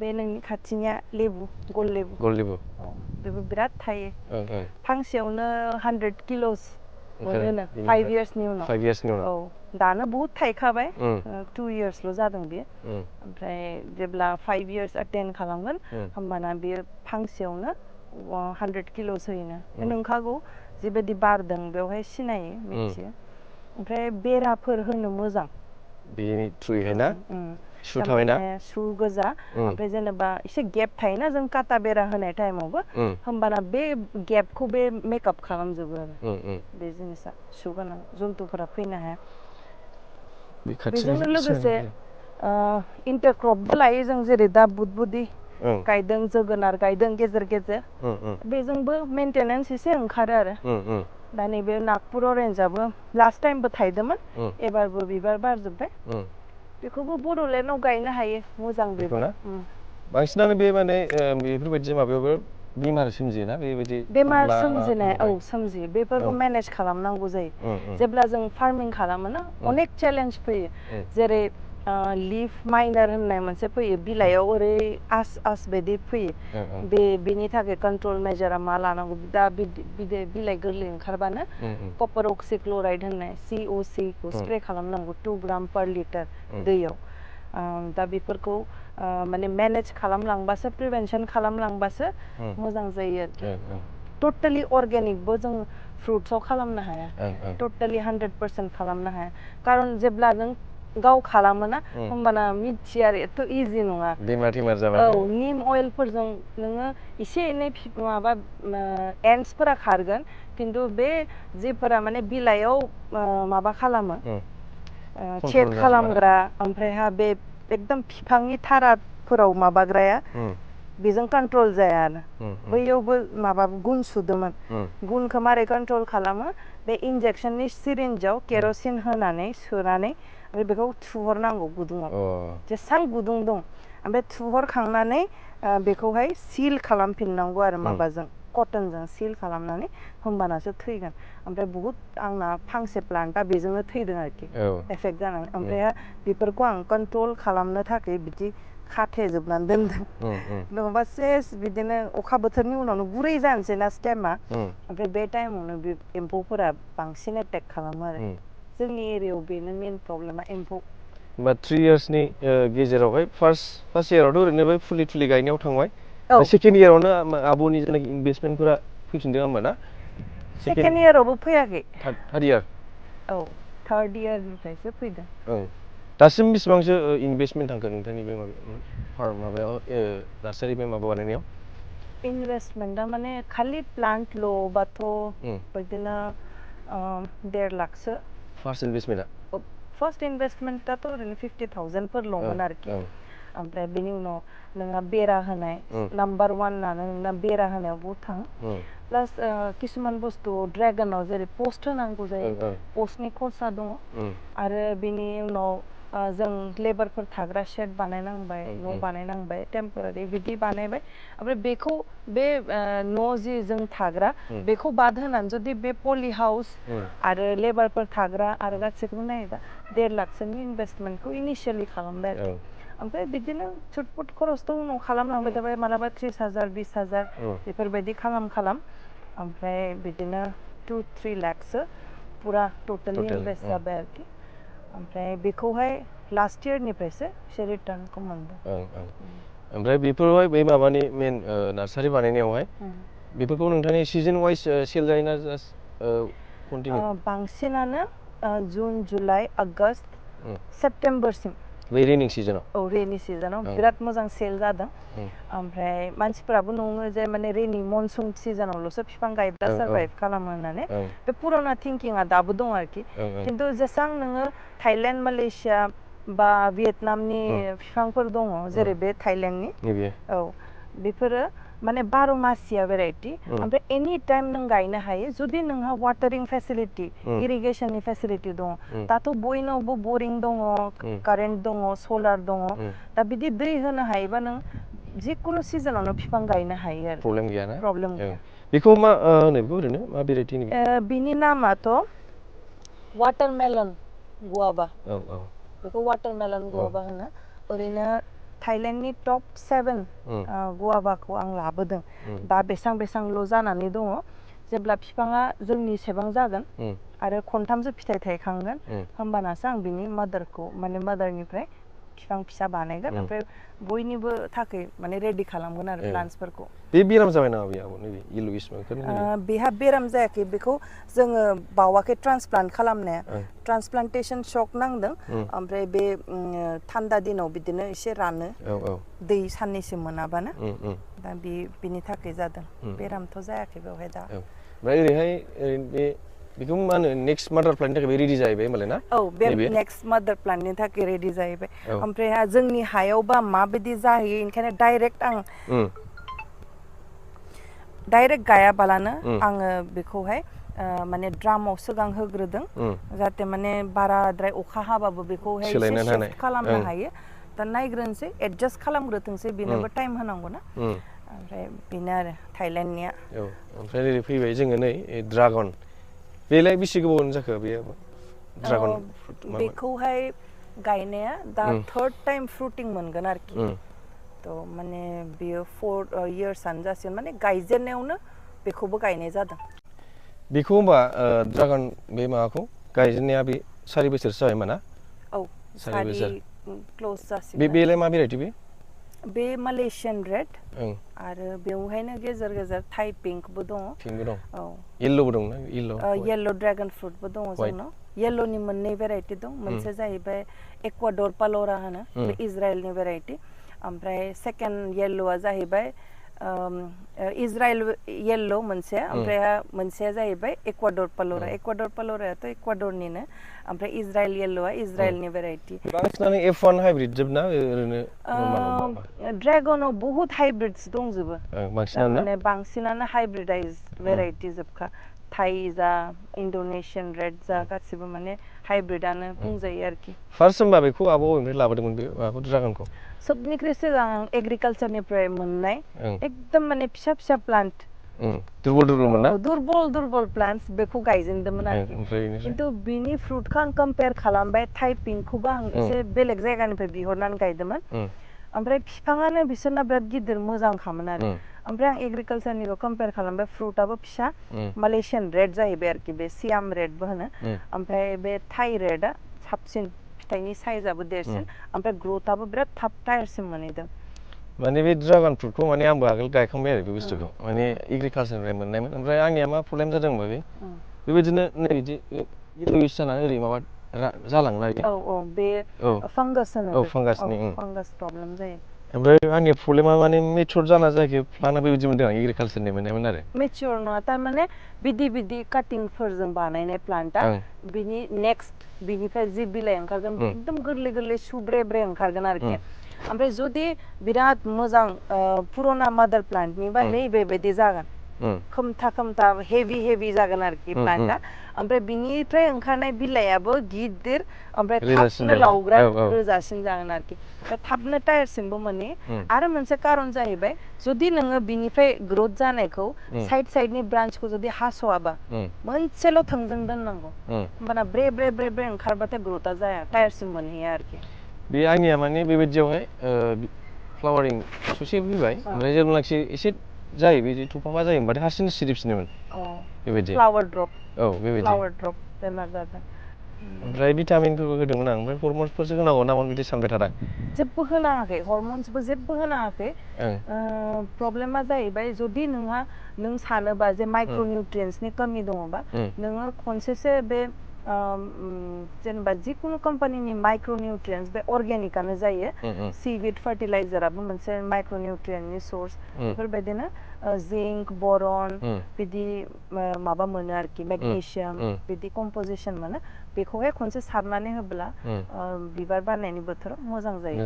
बे नोंनि खाथिनिया लेबु गल लेबु बेबो बिराद थायो फांसेयावनो 100 किल'स मोनो 5 yearsनि उनाव औ दानो बहुत थायखाबाय 2 yearsल' जादों बेयो ओमफ्राय जेब्ला 5 years attain खालामगोन होमबाना बेयो फांसेयावनो 100 kilos होयोनो नोंखागौ जिबायदि बारदों बेवहाय सिनायो मिथियो ओमफ्राय बेराफोर होनो मोजां बेनि थ्रुयैहाय ना सु थाबायना सु गोजा ओमफ्राय जेनेबा एसे गेप थायोना जों काटा बेरा होनाय टाइमावबो होमबाना बे गेपखौ बे मेकआप खालामजोबो आरो बे जिनिसा सु गोनां जन्थुफोरा फैनो हाया बेजोंनो लोगोसे इन्टारक्रपबो लायो जों जेरै दा बुदबुदि गायदों जोगोनार गायदों गेजेर गेजेर बेजोंबो मेंटेनेन्स एसे ओंखारो आरो दा नैबे नागपुर अरेन्जआबो लास्ट टाइमबो थायदोंमोन एबारबो बिबार बारजोब्बाय बेखौबो बड'लेण्डआव गायनो हायो मोजां बेबो बांसिनानो बे माने बेफोरबायदि माबायावबो बेमार सोमजियोना बेबायदि बेमार सोमजिनाय सोमजियो बेफोरखौ मेनेज खालामनांगौ जायो जेब्ला जों फार्मिं खालामोना अनेक चेलेन्ज फैयो जेरै लिफ माइनार होननाय मोनसे फैयो बिलाइयाव ओरै आस बायदि फैयो बेनि थाखाय कन्ट्रोल मेजारा मा लानांगौ दा बिलाइ गोरलै ओंखारबानो कपार अक्सिक्लराइड होननाय COC खौ स्प्रे खालामनांगौ 2 ग्राम पर लिटार दैयाव दा बेफोरखौ माने मेनेज खालामलांबासो प्रिभेन्सन खालामलांबासो मोजां जायो आरो टटेलि अर्गेनिकबो जों फ्रुट्सआव खालामनो हाया टटेलि 100% खालामनो हाया खारन जेब्ला नों गाव खालामोना होमबाना मिथियो आरो एथ' इजि नङा बेमार जाबा औ निम अइलफोरजों नोङो एसे एनै माबा एन्ट्सफोरा खारगोन खिन्थु बे जेफोरा माने बिलाइयाव माबा खालामो चेक खालामग्रा ओमफ्रायहा बे एकदम बिफांनि थाराफोराव माबाग्राया बेजों कन्ट्रोल जाया आरो बैयावबो माबा गुन सुदोंमोन गुनखौ मारै कन्ट्रोल खालामो बे इन्जेक्सननि सिरिन्जाव केर'सिन होनानै सोनानै ओमफ्राय बेखौ थुहरनांगौ गुदुङाव जेसेबां गुदुं दं ओमफ्राय थुहरखांनानै बेखौहाय सिल खालामफिननांगौ आरो माबाजों कटनजों सिल खालामनानै होमबानासो थैगोन ओमफ्राय बहुद आंना फांसे प्लान्टआ बेजोंनो थैदों आरोखि एफेक्ट जानानै ओमफ्राय बेफोरखौ आं कन्ट्रोल खालामनो थाखाय बिदि खाथेजोबनानै दोनदों नङाबा सेस बिदिनो अखा बोथोरनि उनावनो गुरै जानोसै ना स्टेमा ओमफ्राय बे टाइमावनो बे एम्फौफोरा बांसिन एटेक खालामो आरो जोंनि एरियायाव बेनो मेन प्रब्लेमा एम्फौ होमबा 3 yearsनि गेजेरावहाय फार्स्ट इयारावथ' ओरैनो बे फुलि गायनायाव थांबाय सेकेन्ड इयारावनो आब'नि जेनाखि इनभेस्टमेन्टफोरा फैफिनदों होमबा ना सेकेन्ड इयारावबो फैयाखै थार्ड इयार औ थार्ड इयारनिफ्रायसो फैदों दासिम बेसेबांसो इनभेस्टमेन्ट थांखो नोंथांनि बे माबायाव नार्सारि बे माबा बानायनायाव इनभेस्टमेन्टआ माने खालि प्लान्टल'बाथ' बिदिनो 1.5 लाखसो फार्स्ट इनभेस्टमेन्टआथ' ओरैनो 50,000फोरल'मोन आरोखि ओमफ्राय बेनि उनाव नोंहा बेरा होनाय नाम्बार 1आनो नोंना बेरा होनायाव बहुद थाङो प्लास किसुमान बुस्थुआव ड्रेगनाव जेरै पस्ट होनांगौ जायो पस्टनि खरसा दङ आरो बेनि उनाव जों लेबारफोर थाग्रा शेड बानायनांबाय न' बानायनांबाय टेम्परारि बिदि बानायबाय ओमफ्राय बेखौ बे न' जि जों थाग्रा बेखौ बाद होनानै जुदि बे पलि हाउस आरो लेबारफोर थाग्रा आरो गासैखौबो नायोबा 1.5 लाखसोनि इनभेस्टमेन्टखौ इनिशियेलि खालामबाय आरो ओमफ्राय बिदिनो सुटपुट खरसथ' उनाव खालामलांबाय थाबाय मालाबा 30,000 20,000 बेफोरबायदि खालाम ओमफ्राय बिदिनो 2-3 लाखसो पुरा टटेलि इनभेस्ट जाबाय आरोखि ओमफ्राय बेखौहाय लास्ट इयारनिफ्रायसो एसे रिटार्नखौ मोनदों ओमफ्राय बेफोरावहाय बै माबानि मेन नार्सारि बानायनायावहाय बेफोरखौ नोंथांनि सिजन वाइज सेल जायोना जास्ट कन्टिनिउ बांसिनानो जुन जुलाइ आगष्ट सेप्तेम्बरसिम बै रेनिं सिजनाव रेनि सिजनाव बिराद मोजां सेल जादों ओमफ्राय मानसिफोराबो नङो जे माने रेनि मनसुन सिजनावल'सो बिफां गायब्ला सारभाइभ खालामो होननानै बे पुराना थिंकिंआ दाबो दं आरोखि खिन्थु जेसां नोङो थाइलेण्ड मालयेसिया बा भियेटनामनि बिफांफोर दङ जेरै बे थाइलेण्डनि बेफोरो माने 12 मासिया भेराइटि ओमफ्राय एनि टाइम नों गायनो हायो जुदि नोंहा वाटारिं फेसिलिटि इरिगेसननि फेसिलिटि दङ दाथ' बयनावबो बरिं दङ कारेन्ट दङ सलार दङ दा बिदि दै होनो हायोबा नों जिखुनु सिजनावनो बिफां गायनो हायो आरो प्रब्लेम गैया बेखौ मा होनो बेखौ ओरैनो मा भेराइटि बिनि नामाथ' वाटारमेलन गुआवा बेखौ वाटारमेलन गुआवा होनो ओरैनो थाइलेण्डनि टप 7 गुवाभाखौ आं लाबोदों दा बेसांल' जानानै दङ जेब्ला बिफाङा जोंनि सेबां जागोन आरो खनथामसो फिथाइ थायखांगोन होमबानासो आं बिनि मादारखौ माने मादारनिफ्राय बिफां फिसा बानायगोन ओमफ्राय बयनिबो थाखाय माने रेडि खालामगोन आरो प्लान्टसफोरखौ बे बेराम जाबाय नामा बे आब' नैबे येल्ल'इश मार्कफोरनि बेहा बेराम जायाखै बेखौ जोङो बावाखै ट्रान्सप्लान्ट खालामनाया ट्रान्सप्लान्टेसन शक नांदों ओमफ्राय बे थान्दा दिनाव बिदिनो एसे रानो दै साननैसो मोनाबानो दा बिनि थाखाय जादों बेरामथ' जायाखै बेवहाय दा ओमफ्राय ओरैहाय बे बेखौ मा होनो नेक्स्ट मादार प्लान्टनि थाखाय रेडि जाहैबाय होमबालाय ना औ बे नेक्स्ट मादार प्लान्टनि थाखाय रेडि जाहैबाय ओमफ्राय जोंनि हायावबा माबायदि जाहैयो ओंखायनो डाइरेक्ट गायाबालानो आङो बेखौहाय माने ड्रामाव सिगां होग्रोदों जाहाथे माने बाराद्राय अखा हाबाबो बेखौहाय एसे शिफ्ट खालामनो हायो दा नायग्रोनोसै एडजास्ट खालामग्रोथोंसै बेनोबो टाइम होनांगौ ना ओमफ्राय बेनो आरो थाइलेण्डनिया ओमफ्राय ओरै फैबाय जोङो नै ड्रागन बेलाय बेसे गोबावनि जाखो बेयो ड्रागन बेखौहाय गायनाया दा 3rd टाइम फ्रुटिं मोनगोन आरोखि थ' माने बियो 4 इयार्सआनो जासिगोन माने गायजेननायावनो बेखौबो गायनाय जादों बेखौ होमबा ड्रागन बे माबाखौ गायजेननाया बे 4 बोसोरसो जाबाय होमबा ना औ 4 बोसोर क्लोज जासिगोन बेलाय मा भेराइटि बे मालेशियान रेड आरो बेवहायनो गेजेर गेजेर थाइ पिंकबो दङ औ येल्ल'बो दं ना येल्ल' ड्रेगन फ्रुटबो दङ जोंनाव येल्ल'नि मोननै भेराइटि दं मोनसे जाहैबाय एक्वाडर पाल'रा होनो बे इजराइलनि भेराइटि ओमफ्राय सेकेन्ड येल्ल'आ जाहैबाय इजराइल येल्ल' मोनसे ओमफ्राय मोनसेया जाहैबाय एक्वाडर पाल'रायाथ' एक्वाडरनिनो ओमफ्राय इजराइल येल्ल'आ इजराइलनि भेराइटि बांसिनानो F1 हाइब्रिद जोब ना ओरैनो ड्रेगनाव बहुत हाइब्रिड्स दंजोबो बांसिनानो हाइब्रिडाइज भेराइटि जोबखा थाइ जा इन्ड'नेसियान रेड जा गासिबो माने हाइब्रिडानो बुंजायो आरोखि फार्स्ट होमबा बेखौ आब' बबेनिफ्राय लाबोदोंमोन बे माबाखौ ड्रागनखौ सबनिख्रुइ सिगां एग्रिकालचारनिफ्राय मोननाय एकदम माने फिसा फिसा प्लान्ट दुरबल प्लान्टस बेखौ गायजेनदोंमोन आरोखि खिन्थु बिनि फ्रुटखौ आं कम्पेयार खालामबाय थाइ पिंकखौबो आं एसे बेलेग जायगानिफ्राय बिहरनानै गायदोंमोन ओमफ्राय बिफाङानो बिसोरना बिराद गिदिर मोजांखामोन आरो ओमफ्राय आं एग्रिकालचारनिखौ कम्पेयार खालामबाय फ्रुटआबो फिसा मालेशियान रेड जाहैबाय आरोखि बे सियाम रेडबो होनो ओमफ्राय बे थाइ रेडआ साबसिन फिथाइनि साइजआबो देरसिन ओमफ्राय ग्रथआबो बिराद थाब टायारसिन मोनहैदों माने बे ड्रागन फ्रुटखौ माने आंबो आगोल गायखांबाय आरो बे बुस्थुखौ माने एग्रिकालचारनिफ्राय मोननायमोन ओमफ्राय आंनिया मा प्रब्लेम जादों होनबा बेबायदिनो नै बिदि येल्ल'इश जानानै ओरै माबा जालांना बे फांगास होनो फांगासनि फांगास प्रब्लेम जायो ओमफ्राय आंनि प्रब्लेमा माने मेचुर जाना जायाखै प्लान्टआ बेबायदि मोनदों आं एग्रिकालचारनि मोननायमोन आरो मेचुर नङा थारमाने बिदि काटिंफोरजों बानायनाय प्लान्टआ बिनि नेक्स्ट बिनिफ्राय जि बिलाइ ओंखारगोन एकदम गोरलै सुब्रे ओंखारगोन आरोखि ओमफ्राय जुदि बिराद मोजां पुराना मादार प्लान्टनिबा नैबेबायदि जागोन खोमथा हेभि जागोन आरोखि प्लान्टआ ओमफ्राय बिनिफ्राय ओंखारनाय बिलाइआबो गिदिर ओमफ्राय थाबनो लावग्रा रोजासिन जागोन आरोखि थाबनो टायारसिनबो मोनो आरो मोनसे कारन जाहैबाय जुदि नोङो बिनिफ्राय ग्रोथ जानायखौ साइडनि ब्रान्चखौ जुदि हास'वाबा मोनसेल' थोंजों दोननांगौ होमबाना ब्रे ओंखारबाथाय ग्रोथआ जाया टायारसिन मोनहैया आरोखि बे आंनिया माने बेबायदियावहाय फ्लावारिं ससे फैबाय ओमफ्राय जेब्लानाखि एसे जायो बे थफाफा जायो होनबाथाय हारसिंनो सिरिफिनोमोन बेबायदि फ्लावार ड्रप बेमार जादों ओमफ्राय भिटामिनफोरबो होदोंमोन आं ओमफ्राय हरमन्सफोरसो होनांगौ नामा बिदि सानबाय थादों जेबो होनाङाखै हरमन्सबो जेबो होनाङाखै प्रब्लेमा जाहैबाय जुदि नों सानोबा जे माइक्र' निउट्रियेन्ट्सनि कमि दङबा नोङो खनसेसो बे जेनेबा जिखुनु कम्पानिनि माइक्र' निउट्रियेन्ट्स बे अर्गेनिकआनो जायो सिविड फार्टिलाइजाराबो मोनसे माइक्र' निउट्रियेन्टनि सर्स बेफोरबायदिनो जिंक बरन बिदि माबा मोनो आरोखि मेगनेसियाम बिदि कम्प'जिसन मोनो बेखौहाय खनसे सारनानै होब्ला बिबार बारनायनि बोथोराव मोजां जायो